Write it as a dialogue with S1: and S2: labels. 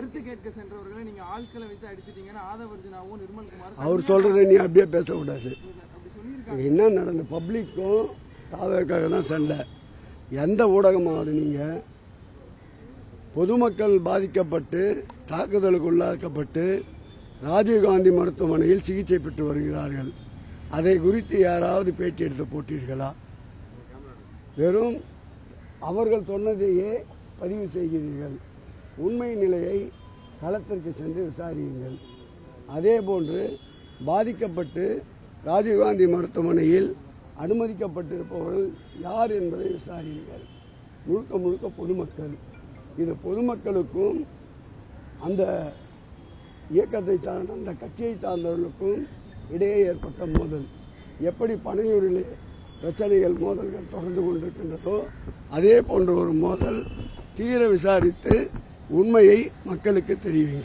S1: கருத்து கேட்க சென்றவர்களை நீங்க ஆட்களை வைத்து அடிச்சிட்டீங்கன்னு ஆதவர்ஜனாவும் நிர்மல்குமார்
S2: அவர் சொல்றதை நீ அப்படியே பேசக்கூடாது. என்ன நடந்த பப்ளிக்கும் தாவக்காக தான் சண்டை. எந்த ஊடகமாவது நீங்க பொதுமக்கள் பாதிக்கப்பட்டு தாக்குதலுக்கு உள்ளாக்கப்பட்டு ராஜீவ்காந்தி மருத்துவமனையில் சிகிச்சை பெற்று வருகிறார்கள், அதை குறித்து யாராவது பேட்டி எடுத்து போட்டீர்களா? வெறும் அவர்கள் சொன்னதையே பதிவு செய்கிறீர்கள். உண்மை நிலையை களத்திற்கு சென்று விசாரியுங்கள். அதே போன்று பாதிக்கப்பட்டு ராஜீவ்காந்தி மருத்துவமனையில் அனுமதிக்கப்பட்டிருப்பவர்கள் யார் என்பதை விசாரியுங்கள். முழுக்க முழுக்க பொதுமக்கள். இது பொதுமக்களுக்கும் அந்த இயக்கத்தை சார்ந்த அந்த கட்சியை சார்ந்தவர்களுக்கும் இடையே ஏற்பட்ட மோதல். எப்படி பனையூரிலே பிரச்சனைகள் மோதல்கள் தொடர்ந்து கொண்டிருக்கின்றதோ அதே போன்ற ஒரு மோதல். தீர விசாரித்து உண்மையை மக்களுக்கு தெரிவிங்க.